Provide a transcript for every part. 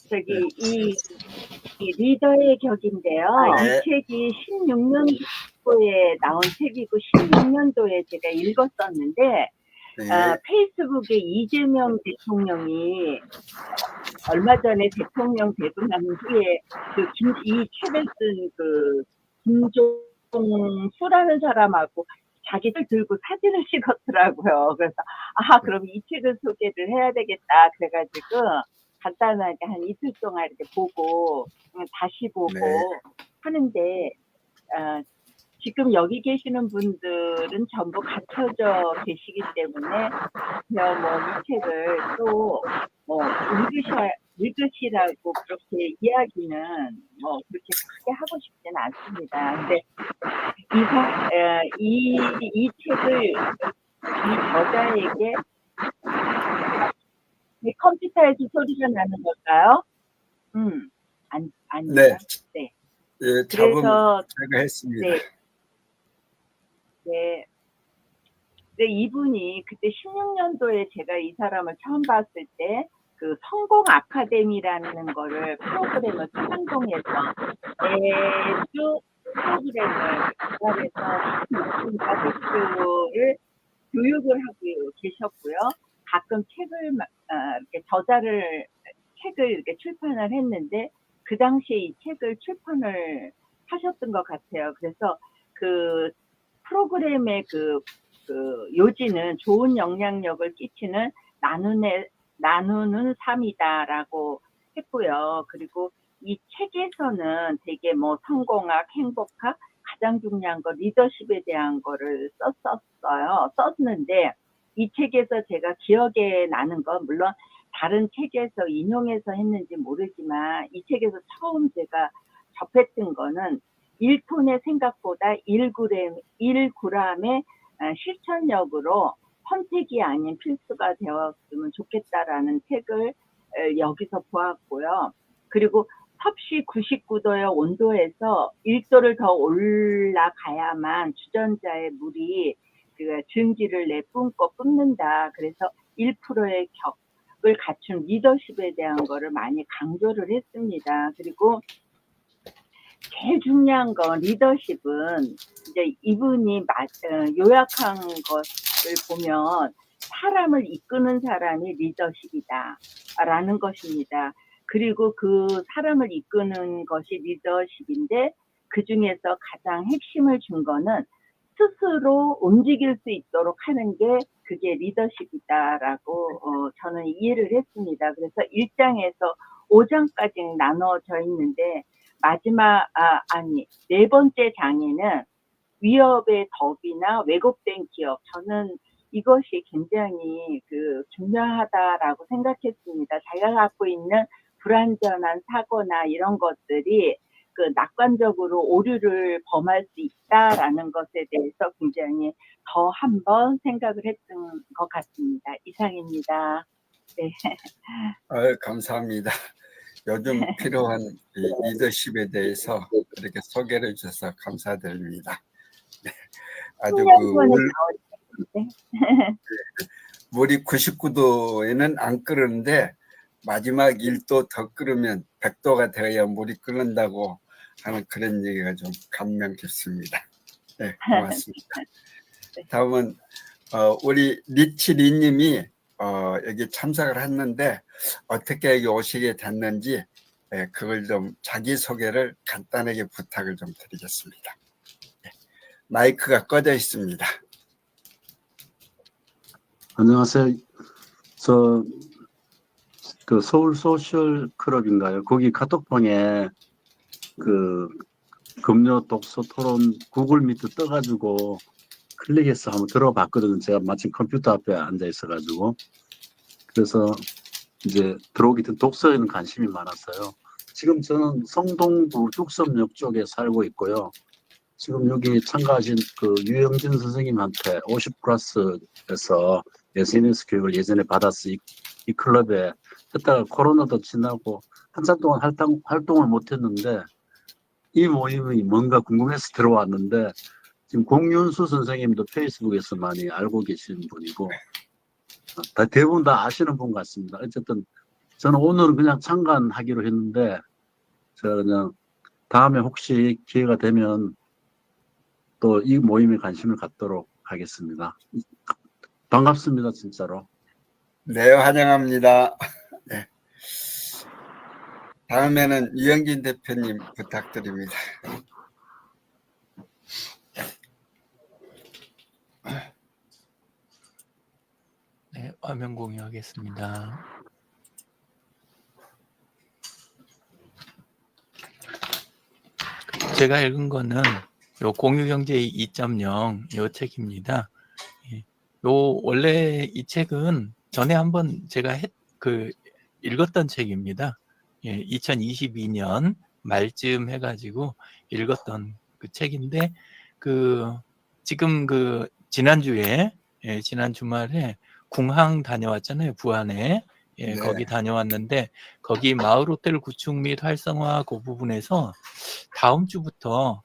저기, 이 리더의 격인데요. 이 네. 책이 16년도에 나온 책이고, 16년도에 제가 읽었었는데, 네. 페이스북에 이재명 대통령이 얼마 전에 대통령 되고 난 후에 이 책을 쓴 김종수라는 사람하고 자기들 들고 사진을 찍었더라고요. 그래서, 그럼 이 책을 소개를 해야 되겠다. 그래가지고, 간단하게 한 이틀 동안 이렇게 보고, 다시 네. 보고 하는데, 어, 지금 여기 계시는 분들은 전부 갇혀져 계시기 때문에, 이 책을 또, 읽으시라고 그렇게 이야기는, 그렇게 크게 하고 싶지는 않습니다. 근데, 이 책을, 이 저자에게, 컴퓨터에서 소리가 나는 걸까요? 아니요. 네. 네. 예, 잡음 그래서, 제가 했습니다. 네. 네. 근데 이분이 그때 16년도에 제가 이 사람을 처음 봤을 때, 성공 아카데미라는 거를 프로그램을 상동해서 매주 프로그램을 개발해서 가족들을 교육을 하고 계셨고요. 가끔 이렇게 책을 이렇게 출판을 했는데, 그 당시에 이 책을 출판을 하셨던 것 같아요. 그래서 그 프로그램의 요지는 좋은 영향력을 끼치는 나누는 삶이다라고 했고요. 그리고 이 책에서는 되게 성공학, 행복학, 가장 중요한 거 리더십에 대한 거를 썼는데, 이 책에서 제가 기억에 나는 건, 물론 다른 책에서 인용해서 했는지 모르지만, 이 책에서 처음 제가 접했던 거는 1톤의 생각보다 1g의 실천력으로 선택이 아닌 필수가 되었으면 좋겠다라는 책을 여기서 보았고요. 그리고 섭씨 99도의 온도에서 1도를 더 올라가야만 주전자의 물이 증기를 내뿜고 뿜는다. 그래서 1%의 격을 갖춘 리더십에 대한 거를 많이 강조를 했습니다. 그리고 제일 중요한 건 리더십은 이제 이분이 요약한 것을 보면 사람을 이끄는 사람이 리더십이다라는 것입니다. 그리고 그 사람을 이끄는 것이 리더십인데, 그 중에서 가장 핵심을 준 거는 스스로 움직일 수 있도록 하는 게 그게 리더십이다라고 저는 이해를 했습니다. 그래서 1장에서 5장까지 나눠져 있는데, 네 번째 장에는 위협의 덕이나 왜곡된 기업, 저는 이것이 굉장히 중요하다라고 생각했습니다. 자기가 갖고 있는 불완전한 사고나 이런 것들이 낙관적으로 오류를 범할 수 있다라는 것에 대해서 굉장히 더 한 번 생각을 했던 것 같습니다. 이상입니다. 네. 감사합니다. 요즘 필요한 이 리더십에 대해서 그렇게 소개를 해주셔서 감사드립니다. 네. 아주 10년 전에 나온 책인데. 물이 99도에는 안 끓는데 마지막 1도 더 끓으면 100도가 되어야 물이 끓는다고 하는 그런 얘기가 좀 감명 깊습니다. 네, 고맙습니다. 다음은 우리 리치리님이 여기 참석을 했는데 어떻게 여기 오시게 됐는지 그걸 좀 자기소개를 간단하게 부탁을 좀 드리겠습니다. 마이크가 꺼져 있습니다. 안녕하세요. 서울 소셜 클럽인가요? 거기 카톡방에 금요 독서 토론 구글 미트 떠가지고 클릭해서 한번 들어봤거든요. 제가 마침 컴퓨터 앞에 앉아 있어가지고. 그래서 이제 들어오기 전 독서에는 관심이 많았어요. 지금 저는 성동구 죽섬역 쪽에 살고 있고요. 지금 여기 참가하신 유영진 선생님한테 50플러스에서 SNS 교육을 예전에 받았어요. 이 클럽에 했다가 코로나도 지나고 한참 동안 활동을 못했는데, 이 모임이 뭔가 궁금해서 들어왔는데, 지금 공윤수 선생님도 페이스북에서 많이 알고 계시는 분이고, 대부분 다 아시는 분 같습니다. 어쨌든 저는 오늘은 그냥 참관하기로 했는데 제가 그냥 다음에 혹시 기회가 되면 또 이 모임에 관심을 갖도록 하겠습니다. 반갑습니다, 진짜로. 네, 환영합니다. 네. 다음에는 유영진 대표님 부탁드립니다. 네, 화면 공유하겠습니다. 제가 읽은 거는 요 공유경제 2.0 요 책입니다. 예, 요 원래 이 책은 전에 한번 제가 읽었던 책입니다. 예, 2022년 말쯤 해가지고 읽었던 그 책인데 지금 지난주에 지난 주말에 궁항 다녀왔잖아요. 부안에. 예, 네. 거기 다녀왔는데 거기 마을 호텔 구축 및 활성화 그 부분에서 다음 주부터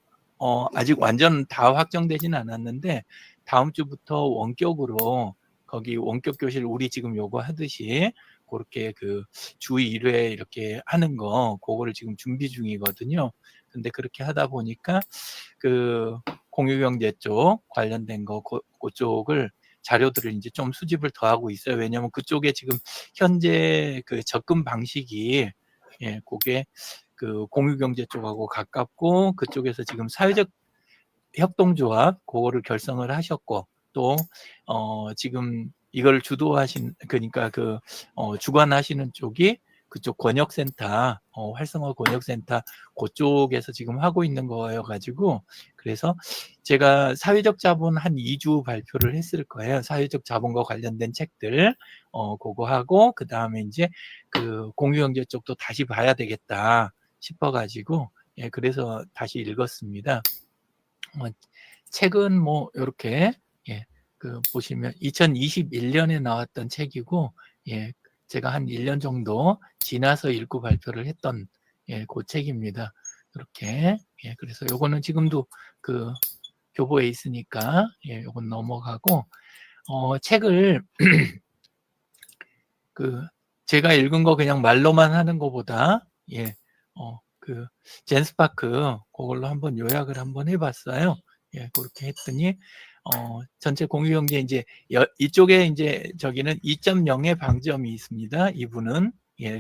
아직 완전 다 확정되진 않았는데 다음 주부터 원격으로 거기 원격 교실 우리 지금 요거 하듯이 그렇게 주 1회 이렇게 하는 거 그거를 지금 준비 중이거든요. 근데 그렇게 하다 보니까 공유경제 쪽 관련된 거 그쪽을 자료들을 이제 좀 수집을 더 하고 있어요. 왜냐하면 그쪽에 지금 현재 접근 방식이 그게 공유경제 쪽하고 가깝고 그쪽에서 지금 사회적 협동조합 그거를 결성을 하셨고 또 지금 이걸 주도하신 그러니까 주관하시는 쪽이 그쪽 권역센터 활성화 권역센터 그쪽에서 지금 하고 있는 거여 가지고 그래서 제가 사회적 자본 한 2주 발표를 했을 거예요. 사회적 자본과 관련된 책들 그거 하고 그다음에 이제 공유경제 쪽도 다시 봐야 되겠다 싶어 가지고 예 그래서 다시 읽었습니다. 책은 뭐 이렇게 보시면 2021년에 나왔던 책이고 제가 한 1년 정도 지나서 읽고 발표를 했던 그 책입니다. 이렇게 그래서 요거는 지금도 교보에 있으니까 요건 넘어가고 책을 제가 읽은 거 그냥 말로만 하는 것보다 젠스파크 그걸로 한번 요약을 한번 해봤어요. 그렇게 했더니 전체 공유경제 이제 이쪽에 이제 저기는 2.0의 방점이 있습니다. 이분은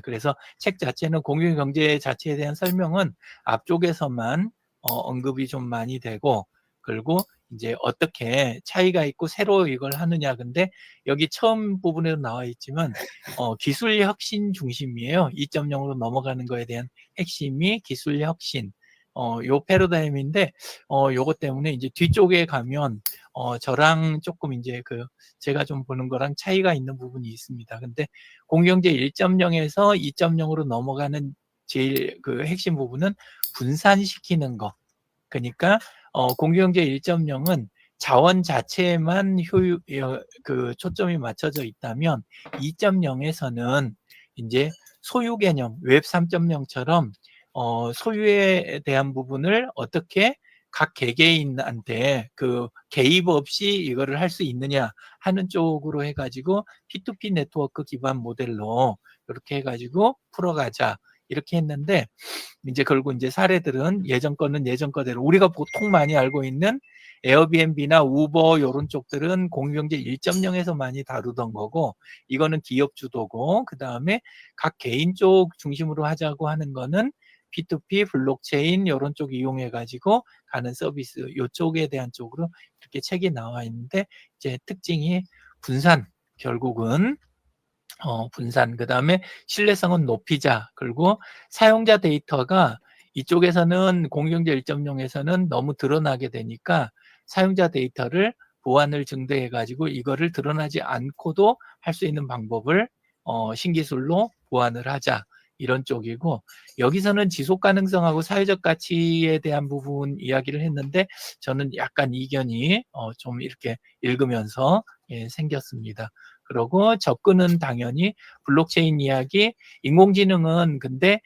그래서 책 자체는 공유경제 자체에 대한 설명은 앞쪽에서만 언급이 좀 많이 되고 그리고 이제 어떻게 차이가 있고 새로 이걸 하느냐 근데 여기 처음 부분에도 나와 있지만 기술 혁신 중심이에요. 2.0으로 넘어가는 거에 대한 핵심이 기술 혁신. 요 패러다임인데 요것 때문에 이제 뒤쪽에 가면 저랑 조금 이제 제가 좀 보는 거랑 차이가 있는 부분이 있습니다. 근데 공유경제 1.0에서 2.0으로 넘어가는 제일 핵심 부분은 분산시키는 거. 그러니까 공유경제 1.0은 자원 자체에만 초점이 맞춰져 있다면 2.0에서는 이제 소유 개념 웹 3.0처럼 소유에 대한 부분을 어떻게 각 개개인한테 개입 없이 이거를 할 수 있느냐 하는 쪽으로 해가지고 P2P 네트워크 기반 모델로 이렇게 해가지고 풀어가자 이렇게 했는데 이제 결국 이제 사례들은 예전 거는 예전 거대로 우리가 보통 많이 알고 있는 에어비앤비나 우버 이런 쪽들은 공유경제 1.0에서 많이 다루던 거고 이거는 기업 주도고 그 다음에 각 개인 쪽 중심으로 하자고 하는 거는 P2P, 블록체인 이런 쪽 이용해 가지고 가는 서비스 이쪽에 대한 쪽으로 이렇게 책이 나와 있는데 이제 특징이 분산 결국은 분산 그 다음에 신뢰성은 높이자 그리고 사용자 데이터가 이쪽에서는 공유경제 1.0에서는 너무 드러나게 되니까 사용자 데이터를 보안을 증대해 가지고 이거를 드러나지 않고도 할 수 있는 방법을 신기술로 보완을 하자 이런 쪽이고 여기서는 지속 가능성하고 사회적 가치에 대한 부분 이야기를 했는데 저는 약간 이견이 좀 이렇게 읽으면서 생겼습니다. 그리고 접근은 당연히 블록체인 이야기, 인공지능은 근데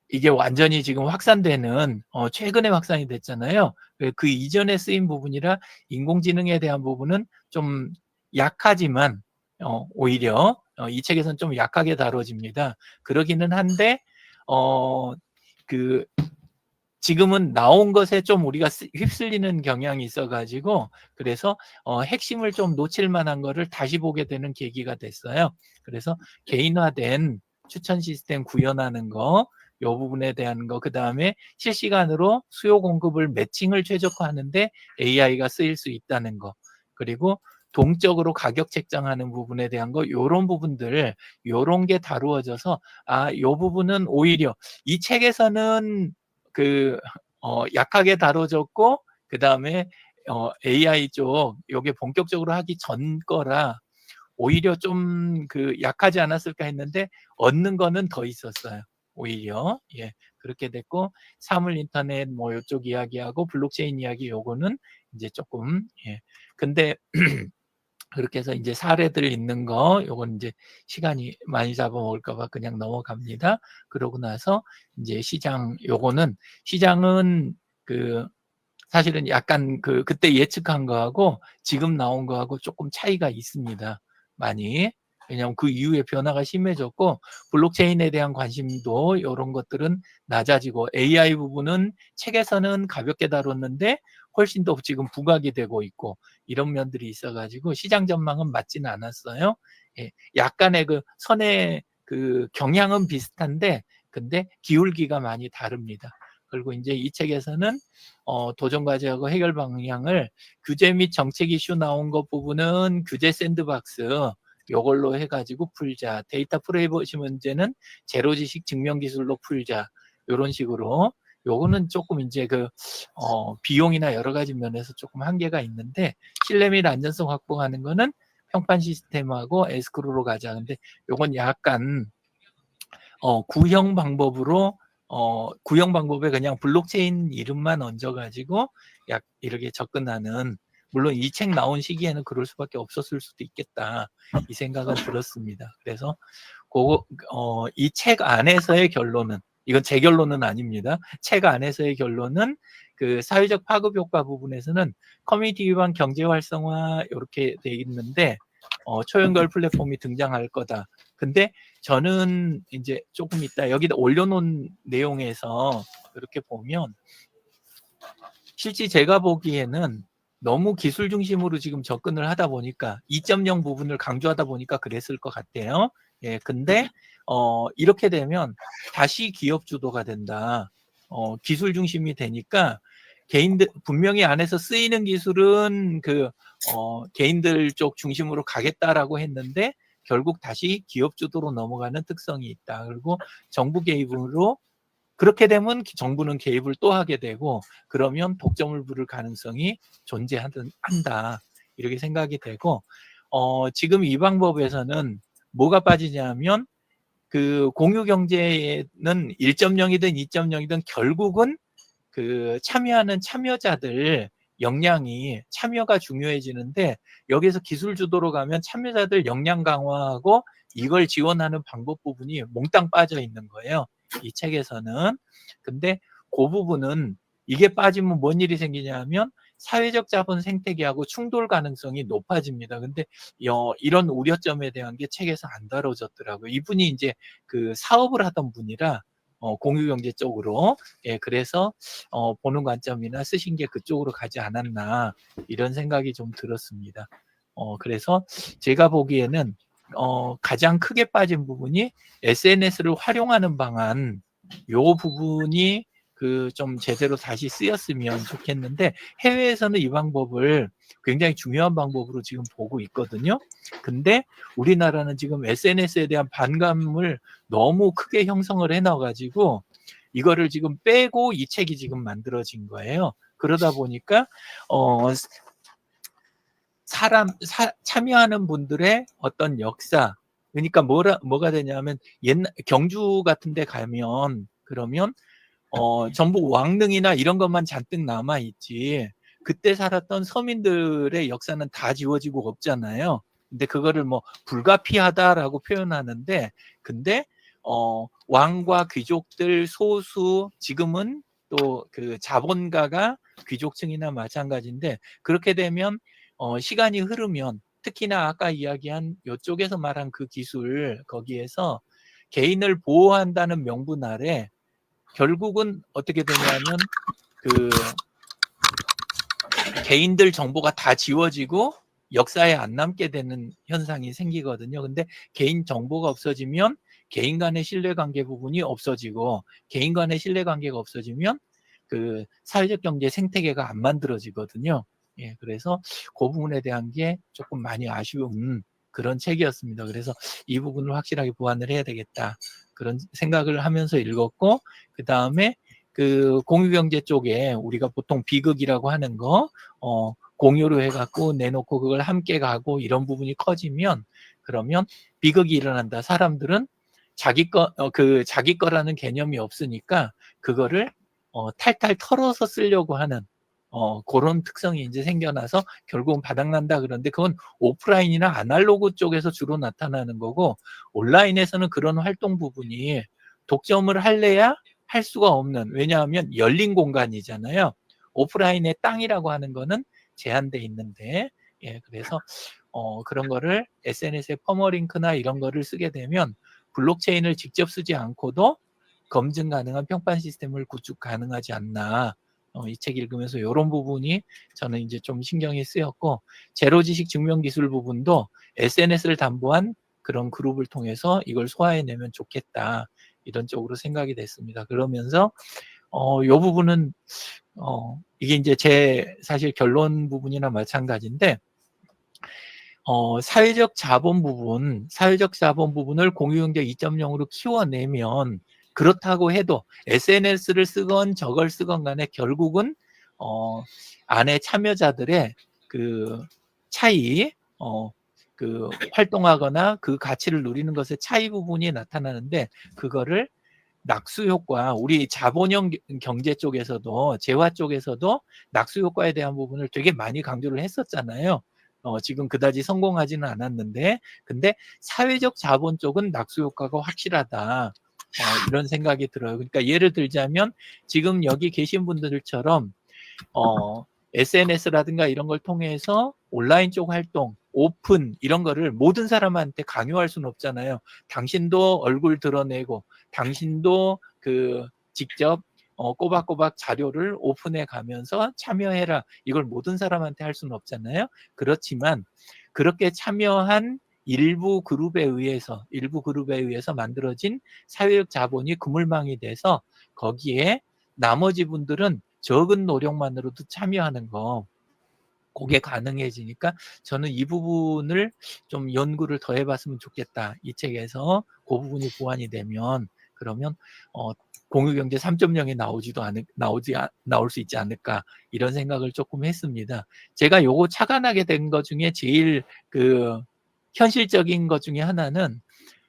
이게 완전히 지금 확산되는 최근에 확산이 됐잖아요. 그 이전에 쓰인 부분이라 인공지능에 대한 부분은 좀 약하지만 오히려 이 책에서는 좀 약하게 다뤄집니다. 그러기는 한데 그 지금은 나온 것에 좀 우리가 휩쓸리는 경향이 있어가지고 그래서 핵심을 좀 놓칠 만한 거를 다시 보게 되는 계기가 됐어요. 그래서 개인화된 추천 시스템 구현하는 거, 이 부분에 대한 거, 그 다음에 실시간으로 수요 공급을 매칭을 최적화하는데 AI가 쓰일 수 있다는 거, 그리고 동적으로 가격 책정하는 부분에 대한 거, 요런 부분들, 요런 게 다루어져서 요 부분은 오히려 이 책에서는 약하게 다뤄졌고, 그 다음에 AI 쪽 요게 본격적으로 하기 전 거라 오히려 좀 약하지 않았을까 했는데 얻는 거는 더 있었어요. 오히려 그렇게 됐고, 사물 인터넷 뭐 요쪽 이야기하고 블록체인 이야기 요거는 이제 조금 근데 그렇게 해서 이제 사례들 있는 거 요건 이제 시간이 많이 잡아먹을까 봐 그냥 넘어갑니다. 그러고 나서 이제 요거는 시장은 사실은 약간 그때 예측한 거하고 지금 나온 거하고 조금 차이가 있습니다. 많이. 왜냐하면 그 이후에 변화가 심해졌고 블록체인에 대한 관심도 이런 것들은 낮아지고 AI 부분은 책에서는 가볍게 다뤘는데 훨씬 더 지금 부각이 되고 있고 이런 면들이 있어가지고 시장 전망은 맞지는 않았어요. 약간의 선의 경향은 비슷한데 근데 기울기가 많이 다릅니다. 그리고 이제 이 책에서는 도전 과제하고 해결 방향을 규제 및 정책 이슈 나온 것 부분은 규제 샌드박스 요걸로 해가지고 풀자. 데이터 프라이버시 문제는 제로 지식 증명 기술로 풀자. 요런 식으로. 요거는 조금 이제 비용이나 여러 가지 면에서 조금 한계가 있는데 신뢰 및 안전성 확보하는 거는 평판 시스템하고 에스크로로 가자. 근데 요건 약간 구형 방법으로 구형 방법에 그냥 블록체인 이름만 얹어가지고 이렇게 접근하는, 물론 이 책 나온 시기에는 그럴 수밖에 없었을 수도 있겠다 이 생각은 들었습니다. 그래서 이 책 안에서의 결론은, 이건 제 결론은 아닙니다. 책 안에서의 결론은 사회적 파급 효과 부분에서는 커뮤니티 기반 경제 활성화 이렇게 돼 있는데 초연결 플랫폼이 등장할 거다. 근데 저는 이제 조금 이따 여기다 올려놓은 내용에서 이렇게 보면 실제 제가 보기에는 너무 기술 중심으로 지금 접근을 하다 보니까 2.0 부분을 강조하다 보니까 그랬을 것 같아요. 근데 이렇게 되면 다시 기업 주도가 된다. 기술 중심이 되니까 개인들 분명히 안에서 쓰이는 기술은 개인들 쪽 중심으로 가겠다라고 했는데 결국 다시 기업 주도로 넘어가는 특성이 있다. 그리고 정부 개입으로 그렇게 되면 정부는 개입을 또 하게 되고 그러면 독점을 부를 가능성이 존재한다. 이렇게 생각이 되고 지금 이 방법에서는 뭐가 빠지냐면 공유 경제는 1.0이든 2.0이든 결국은 참여하는 참여자들 역량이 참여가 중요해지는데 여기서 기술 주도로 가면 참여자들 역량 강화하고 이걸 지원하는 방법 부분이 몽땅 빠져 있는 거예요. 이 책에서는. 근데 그 부분은 이게 빠지면 뭔 일이 생기냐면 사회적 자본 생태계하고 충돌 가능성이 높아집니다. 근데 이런 우려점에 대한 게 책에서 안 다뤄졌더라고요. 이분이 이제 사업을 하던 분이라 공유경제 쪽으로 그래서 보는 관점이나 쓰신 게 그쪽으로 가지 않았나 이런 생각이 좀 들었습니다. 그래서 제가 보기에는 가장 크게 빠진 부분이 SNS를 활용하는 방안 요 부분이 좀 제대로 다시 쓰였으면 좋겠는데 해외에서는 이 방법을 굉장히 중요한 방법으로 지금 보고 있거든요. 근데 우리나라는 지금 SNS에 대한 반감을 너무 크게 형성을 해놔가지고 이거를 지금 빼고 이 책이 지금 만들어진 거예요. 그러다 보니까 참여하는 분들의 어떤 역사, 그러니까 뭐가 되냐면 옛날 경주 같은 데 가면 그러면 전부 왕릉이나 이런 것만 잔뜩 남아 있지 그때 살았던 서민들의 역사는 다 지워지고 없잖아요. 근데 그거를 뭐 불가피하다라고 표현하는데 근데 왕과 귀족들 소수, 지금은 또 자본가가 귀족층이나 마찬가지인데 그렇게 되면 시간이 흐르면 특히나 아까 이야기한 요쪽에서 말한 그 기술 거기에서 개인을 보호한다는 명분 아래 결국은 어떻게 되냐면 그 개인들 정보가 다 지워지고 역사에 안 남게 되는 현상이 생기거든요. 근데 개인 정보가 없어지면 개인 간의 신뢰관계 부분이 없어지고 개인 간의 신뢰관계가 없어지면 그 사회적 경제 생태계가 안 만들어지거든요. 예, 그래서 그 부분에 대한 게 조금 많이 아쉬운 그런 책이었습니다. 그래서 이 부분을 확실하게 보완을 해야 되겠다. 그런 생각을 하면서 읽었고, 그 다음에 그 공유경제 쪽에 우리가 보통 비극이라고 하는 거, 공유로 해갖고 내놓고 그걸 함께 가고 이런 부분이 커지면 그러면 비극이 일어난다. 사람들은 자기 거라는 개념이 없으니까 그거를 탈탈 털어서 쓰려고 하는 그런 특성이 이제 생겨나서 결국은 바닥난다. 그런데 그건 오프라인이나 아날로그 쪽에서 주로 나타나는 거고 온라인에서는 그런 활동 부분이 독점을 할래야 할 수가 없는, 왜냐하면 열린 공간이잖아요. 오프라인의 땅이라고 하는 거는 제한돼 있는데, 예, 그래서 그런 거를 SNS에 퍼머링크나 이런 거를 쓰게 되면 블록체인을 직접 쓰지 않고도 검증 가능한 평판 시스템을 구축 가능하지 않나. 이 책 읽으면서 이런 부분이 저는 이제 좀 신경이 쓰였고, 제로 지식 증명 기술 부분도 SNS를 담보한 그런 그룹을 통해서 이걸 소화해내면 좋겠다. 이런 쪽으로 생각이 됐습니다. 그러면서 이 부분은 이게 이제 제 사실 결론 부분이나 마찬가지인데, 사회적 자본 부분을 공유경제 2.0으로 키워내면 그렇다고 해도 SNS를 쓰건 저걸 쓰건 간에 결국은 안에 참여자들의 그 차이, 그 활동하거나 그 가치를 누리는 것의 차이 부분이 나타나는데, 그거를 낙수 효과, 우리 자본형 경제 쪽에서도 재화 쪽에서도 낙수 효과에 대한 부분을 되게 많이 강조를 했었잖아요. 지금 그다지 성공하지는 않았는데, 근데 사회적 자본 쪽은 낙수 효과가 확실하다. 이런 생각이 들어요. 그러니까 예를 들자면 지금 여기 계신 분들처럼 SNS라든가 이런 걸 통해서 온라인 쪽 활동, 오픈 이런 거를 모든 사람한테 강요할 수는 없잖아요. 당신도 얼굴 드러내고 당신도 그 직접 꼬박꼬박 자료를 오픈해 가면서 참여해라. 이걸 모든 사람한테 할 수는 없잖아요. 그렇지만 그렇게 참여한 일부 그룹에 의해서 만들어진 사회적 자본이 그물망이 돼서 거기에 나머지 분들은 적은 노력만으로도 참여하는 거, 그게 가능해지니까 저는 이 부분을 좀 연구를 더 해봤으면 좋겠다. 이 책에서 그 부분이 보완이 되면 그러면 공유경제 3.0에 나올 수 있지 않을까, 이런 생각을 조금 했습니다. 제가 요거 착안하게 된 것 중에 제일 그 현실적인 것 중에 하나는,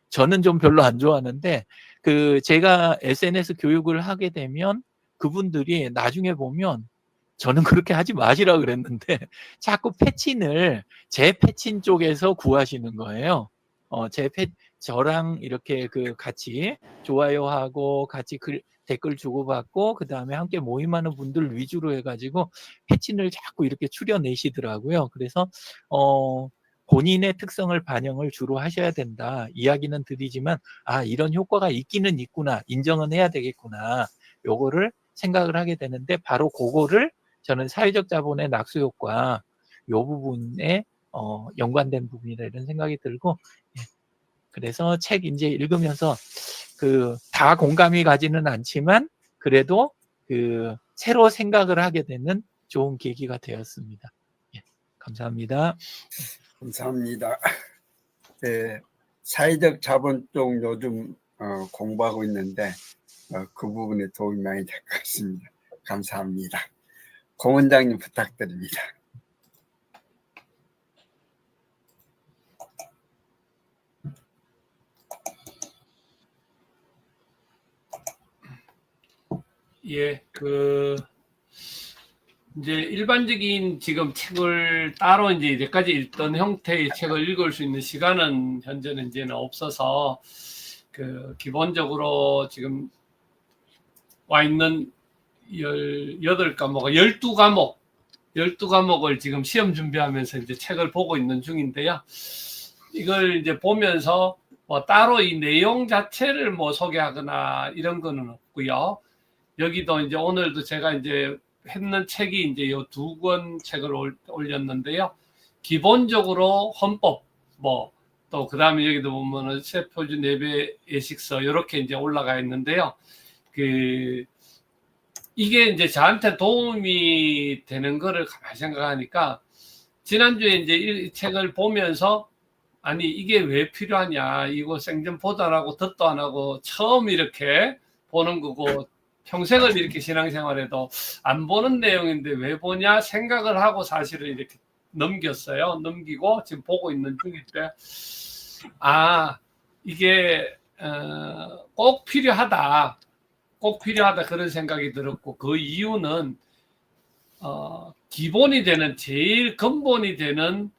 저는 좀 별로 안 좋아하는데 그 제가 SNS 교육을 하게 되면 그분들이 나중에 보면 저는 그렇게 하지 마시라 그랬는데 자꾸 패친을 제 패친 쪽에서 구하시는 거예요. 저랑 이렇게 그 같이 좋아요하고 같이 댓글 주고받고 그 다음에 함께 모임하는 분들 위주로 해가지고 패친을 자꾸 이렇게 추려내시더라고요. 그래서 본인의 특성을 반영을 주로 하셔야 된다. 이야기는 드리지만 이런 효과가 있기는 있구나. 인정은 해야 되겠구나. 요거를 생각을 하게 되는데, 바로 그거를 저는 사회적 자본의 낙수 효과 요 부분에 연관된 부분이다, 이런 생각이 들고, 그래서 책 이제 읽으면서 그 다 공감이 가지는 않지만 그래도 그 새로 생각을 하게 되는 좋은 계기가 되었습니다. 감사합니다. 감사합니다. 네, 사회적 자본 쪽 요즘 공부하고 있는데 그 부분에 도움이 많이 될 것 같습니다. 감사합니다. 공 원장님 부탁드립니다. 예, 이제 일반적인 지금 책을 따로 이제 이제까지 읽던 형태의 책을 읽을 수 있는 시간은 현재는 이제는 없어서 기본적으로 지금 와 있는 18과목, 12과목 12과목을 지금 시험 준비하면서 이제 책을 보고 있는 중인데요. 이걸 이제 보면서 뭐 따로 이 내용 자체를 뭐 소개하거나 이런 거는 없고요. 여기도 이제 오늘도 제가 이제 했는 책이 이제 요 2권 책을 올렸는데요. 기본적으로 헌법, 뭐, 또 그 다음에 여기도 보면은 세표준 예배 예식서, 이렇게 이제 올라가 있는데요. 이게 이제 저한테 도움이 되는 거를 가만히 생각하니까, 지난주에 이제 이 책을 보면서, 아니, 이게 왜 필요하냐. 이거 생전 보도 안 하고 듣도 안 하고 처음 이렇게 보는 거고, 평생을 이렇게 신앙생활에도 안 보는 내용인데 왜 보냐 생각을 하고 사실은 이렇게 넘겼어요. 넘기고 지금 보고 있는 중인데, 이게 꼭 필요하다. 꼭 필요하다 그런 생각이 들었고, 그 이유는 기본이 되는, 제일 근본이 되는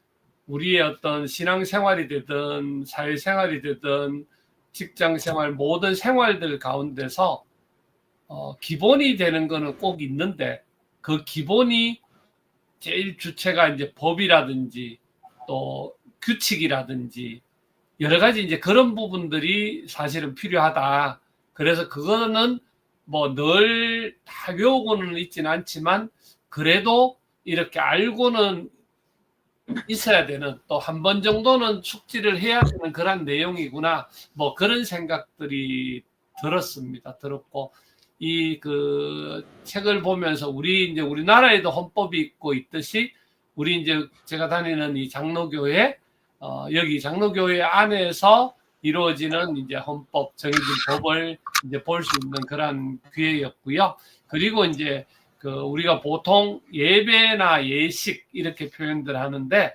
우리의 어떤 신앙생활이 되든 사회생활이 되든 직장생활 모든 생활들 가운데서 기본이 되는 거는 꼭 있는데, 그 기본이 제일 주체가 이제 법이라든지 또 규칙이라든지 여러 가지 이제 그런 부분들이 사실은 필요하다. 그래서 그거는 뭐 늘 다 외우고는 있지는 않지만 그래도 이렇게 알고는 있어야 되는, 또 한 번 정도는 숙지를 해야 되는 그런 내용이구나. 뭐 그런 생각들이 들었고, 그 책을 보면서 우리나라에도 헌법이 있고 있듯이 우리 이제 제가 다니는 이 장로교회, 여기 장로교회 안에서 이루어지는 이제 헌법, 정해진 법을 이제 볼 수 있는 그런 기회였고요. 그리고 이제 우리가 보통 예배나 예식 이렇게 표현들 하는데,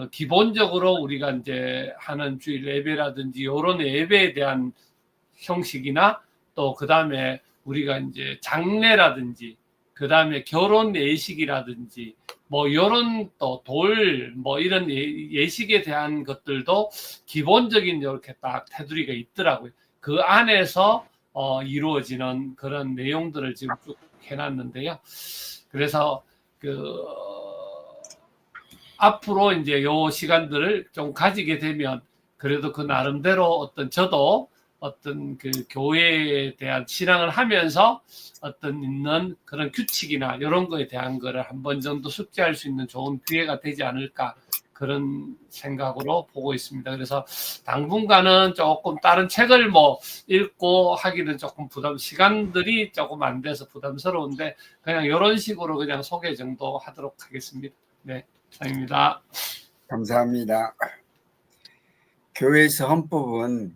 기본적으로 우리가 이제 하는 주일 예배라든지 이런 예배에 대한 형식이나 또 그 다음에 우리가 이제 장례라든지 그 다음에 결혼 예식이라든지 뭐 이런 또 뭐 이런 예식에 대한 것들도 기본적인 이렇게 딱 테두리가 있더라고요. 그 안에서 이루어지는 그런 내용들을 지금 쭉 해놨는데요. 그래서 앞으로 이제 요 시간들을 좀 가지게 되면 그래도 그 나름대로 저도 어떤 교회에 대한 신앙을 하면서 있는 그런 규칙이나 이런 거에 대한 거를 한 번 정도 숙지할 수 있는 좋은 기회가 되지 않을까, 그런 생각으로 보고 있습니다. 그래서 당분간은 조금 다른 책을 뭐 읽고 하기는 조금 시간들이 조금 안 돼서 부담스러운데, 그냥 이런 식으로 그냥 소개 정도 하도록 하겠습니다. 네, 이상입니다. 감사합니다. 교회에서 헌법은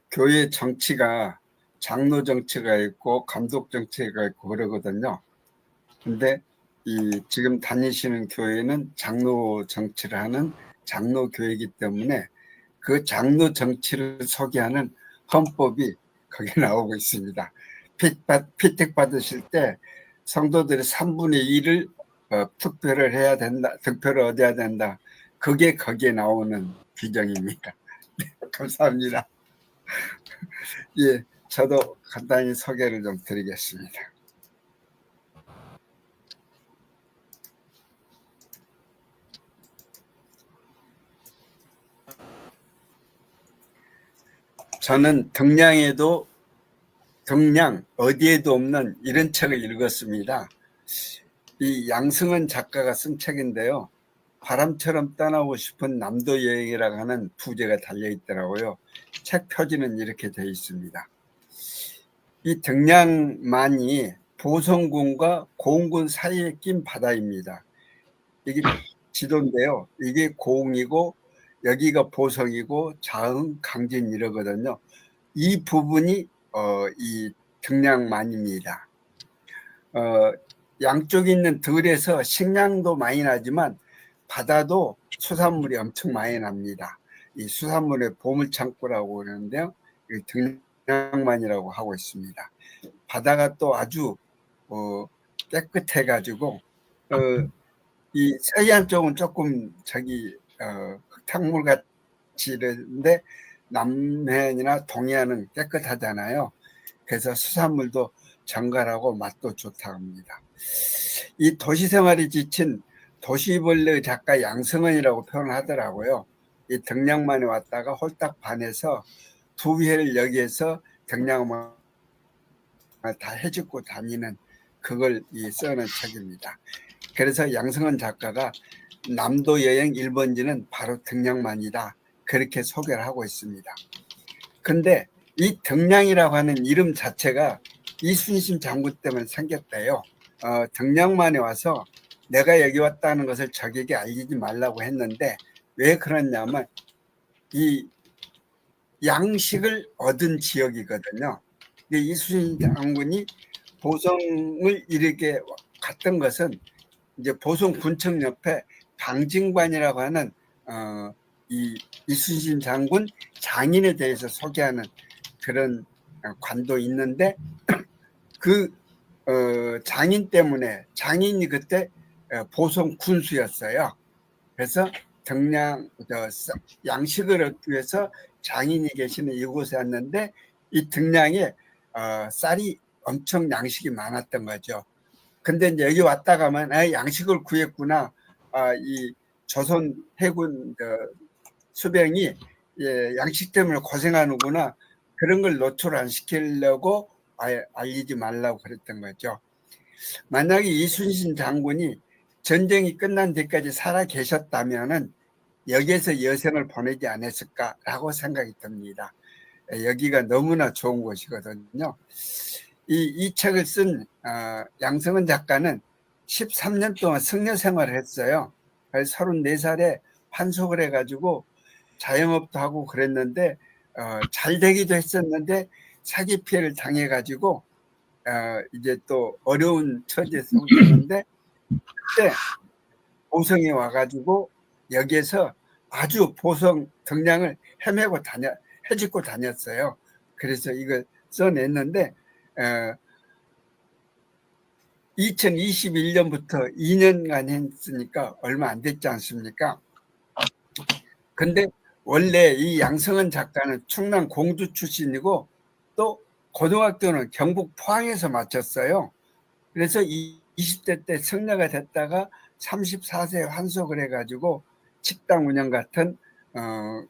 교회 정치가 장로 정치가 있고 감독 정치가 있고 그러거든요. 근데 지금 다니시는 교회는 장로 정치를 하는 장로 교회이기 때문에 그 장로 정치를 소개하는 헌법이 거기 나오고 있습니다. 피택 받으실 때 성도들의 3분의 1을 투표를 해야 된다, 득표를 얻어야 된다. 그게 거기에 나오는 규정입니다. 네, 감사합니다. 예, 저도 간단히 소개를 좀 드리겠습니다. 저는 등량 어디에도 없는 이런 책을 읽었습니다. 이 양승은 작가가 쓴 책인데요. 바람처럼 떠나고 싶은 남도 여행이라고 하는 부제가 달려있더라고요. 책 표지는 이렇게 되어 있습니다. 이 등량만이 보성군과 고흥군 사이에 낀 바다입니다. 이게 지도인데요. 이게 고흥이고 여기가 보성이고 자흥, 강진 이러거든요. 이 부분이 이 등량만입니다. 양쪽에 있는 들에서 식량도 많이 나지만 바다도 수산물이 엄청 많이 납니다. 이 수산물의 보물창고라고 그러는데요. 등량만이라고 하고 있습니다. 바다가 또 아주 깨끗해가지고 이 서해안 쪽은 조금 흙탕물 같이 이런데 남해안이나 동해안은 깨끗하잖아요. 그래서 수산물도 정갈하고 맛도 좋다고 합니다. 이 도시 생활에 지친 도시벌레 작가 양승은이라고 표현을 하더라고요. 이 덕량만에 왔다가 홀딱 반해서 두 회를 여기에서 덕량만 다 해집고 다니는 그걸 써는 책입니다. 그래서 양승은 작가가 남도 여행 1번지는 바로 덕량만이다. 그렇게 소개를 하고 있습니다. 근데 이 덕량이라고 하는 이름 자체가 이순신 장군 때문에 생겼대요. 덕량만에 와서 내가 여기 왔다는 것을 적에게 알리지 말라고 했는데 왜 그랬냐면 이 양식을 얻은 지역이거든요. 근데 이순신 장군이 보성을 이렇게 갔던 것은 이제 보성 군청 옆에 방징관이라고 하는 이 이순신 장군 장인에 대해서 소개하는 그런 관도 있는데 그 장인 때문에 장인이 그때 보성 군수였어요. 그래서 양식을 얻기 위해서 장인이 계시는 이곳에 왔는데 이 덕량에 쌀이 엄청 양식이 많았던 거죠. 근데 이제 여기 왔다 가면 양식을 구했구나. 이 조선 해군 수병이 양식 때문에 고생하는구나. 그런 걸 노출 안 시키려고 알리지 말라고 그랬던 거죠. 만약에 이순신 장군이 전쟁이 끝난 뒤까지 살아 계셨다면은 여기에서 여생을 보내지 않았을까라고 생각이 듭니다. 여기가 너무나 좋은 곳이거든요. 이 책을 쓴 양승은 작가는 13년 동안 승려 생활을 했어요. 34살에 환속을 해가지고 자영업도 하고 그랬는데 잘 되기도 했었는데 사기 피해를 당해가지고 이제 또 어려운 처지에 속했는데 그때 보성에 와가지고 여기에서 아주 보성 덕량을 헤집고 다녔어요. 그래서 이걸 써냈는데 2021년부터 2년간 했으니까 얼마 안 됐지 않습니까? 근데 원래 이 양승은 작가는 충남 공주 출신이고 또 고등학교는 경북 포항에서 마쳤어요. 그래서 20대 때 성녀가 됐다가 34세에 환속을 해가지고 식당 운영 같은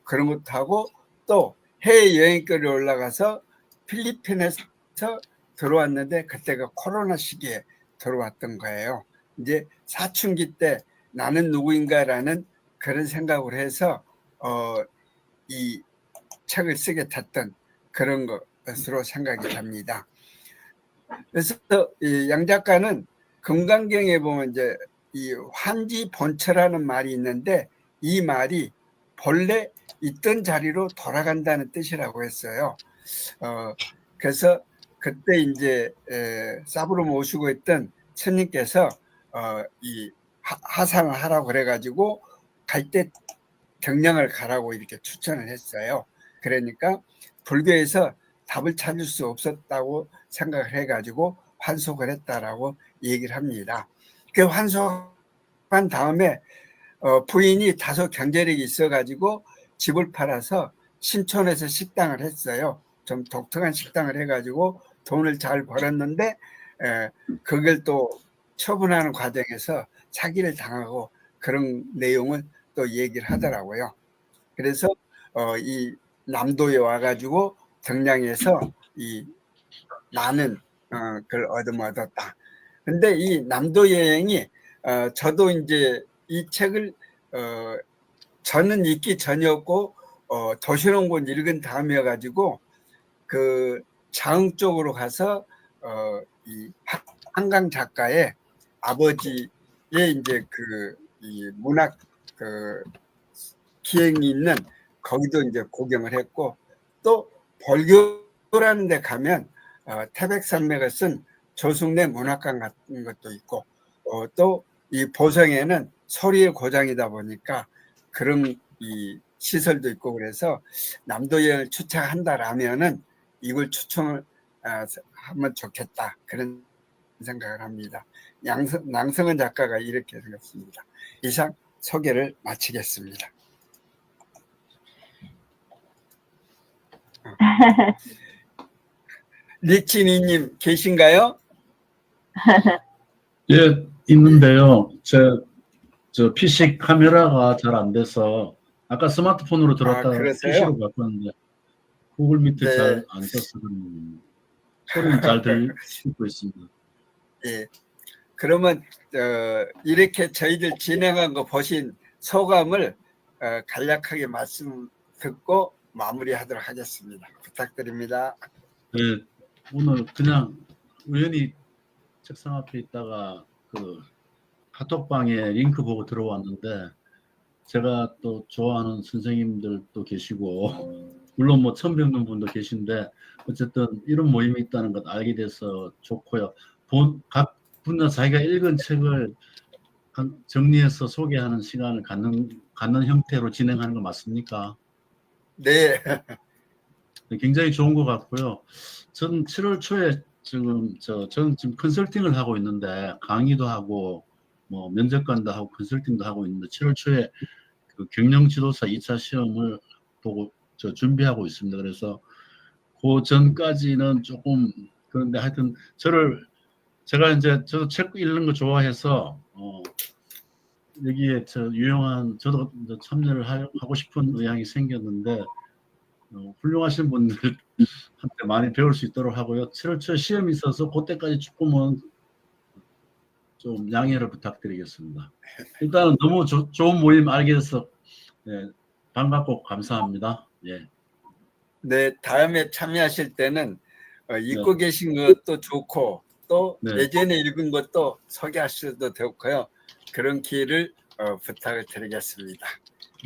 그런 것도 하고 또 해외여행거리 올라가서 필리핀에서 들어왔는데 그때가 코로나 시기에 들어왔던 거예요. 이제 사춘기 때 나는 누구인가라는 그런 생각을 해서 이 책을 쓰게 됐던 그런 것으로 생각이 됩니다. 그래서 이 양 작가는 금강경에 보면 이제 이 환지 본처라는 말이 있는데 이 말이 본래 있던 자리로 돌아간다는 뜻이라고 했어요. 그래서 그때 이제 사부로 모시고 있던 스님께서 이 하상을 하라고 그래가지고 갈 때 덕량을 가라고 이렇게 추천을 했어요. 그러니까 불교에서 답을 찾을 수 없었다고 생각을 해가지고 환속을 했다라고 얘기를 합니다. 그 환속한 다음에 부인이 다소 경제력이 있어가지고 집을 팔아서 신촌에서 식당을 했어요. 좀 독특한 식당을 해가지고 돈을 잘 벌었는데 그걸 또 처분하는 과정에서 사기를 당하고 그런 내용을 또 얘기를 하더라고요. 그래서 이 남도에 와가지고 덕량에서 이 나는 그걸 얻었다. 근데 이 남도 여행이 저도 이제 이 책을 저는 읽기 전이었고 도시농본 읽은 다음이어가지고 그 자흥 쪽으로 가서 이 한강 작가의 아버지의 이제 이 문학 기행이 있는 거기도 이제 구경을 했고 또 벌교라는 데 가면 태백산맥을 쓴 조승래 문학관 같은 것도 있고 또 이 보성에는 소리의 고장이다 보니까 그런 이 시설도 있고 그래서 남도 여행을 추천한다라면은 이걸 추천을 하면 좋겠다 그런 생각을 합니다. 양성은 작가가 이렇게 생겼습니다. 이상 소개를 마치겠습니다. 리치니님 계신가요? 예, 있는데요. 저 PC 카메라가 잘 안 돼서 아까 스마트폰으로 들었다가 그러세요? PC로 바꿨는데 구글 미트 네. 잘 안 써서 소리는 잘 듣고 있습니다. 예. 그러면 이렇게 저희들 진행한 거 보신 소감을 간략하게 말씀 듣고 마무리하도록 하겠습니다. 부탁드립니다. 네, 오늘 그냥 우연히 책상 앞에 있다가 그 카톡방에 링크 보고 들어왔는데 제가 또 좋아하는 선생님들도 계시고 물론 뭐 처음 뵙는 분도 계신데 어쨌든 이런 모임이 있다는 것 알게 돼서 좋고요. 각 분야 자기가 읽은 책을 정리해서 소개하는 시간을 갖는 형태로 진행하는 거 맞습니까? 네. 굉장히 좋은 것 같고요. 저는 7월 초에 저는 지금 컨설팅을 하고 있는데 강의도 하고 뭐 면접관도 하고 컨설팅도 하고 있는데 7월 초에 그 경영지도사 2차 시험을 보고 준비하고 있습니다. 그래서 그 전까지는 조금 그런데 하여튼 제가 이제 저도 책 읽는 거 좋아해서 여기에 저도 참여를 하고 싶은 의향이 생겼는데 훌륭하신 분들한테 많이 배울 수 있도록 하고요. 7월 초에 시험이 있어서 그때까지 조금은 좀 양해를 부탁드리겠습니다. 일단은 너무 좋은 모임 알게 돼서 반갑고 감사합니다. 예. 네, 다음에 참여하실 때는 읽고 계신 것도 좋고 또 예전에 읽은 것도 소개하셔도 좋고요. 그런 기회를 부탁을 드리겠습니다.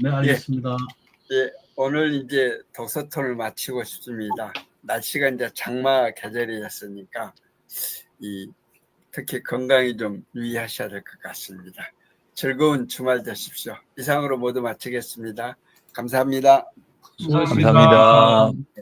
네, 알겠습니다. 예, 오늘 이제 독서토를 마치고 싶습니다. 날씨가 이제 장마 계절이었으니까 특히 건강에 좀 유의하셔야 될 것 같습니다. 즐거운 주말 되십시오. 이상으로 모두 마치겠습니다. 감사합니다. 수고하셨습니다. 감사합니다.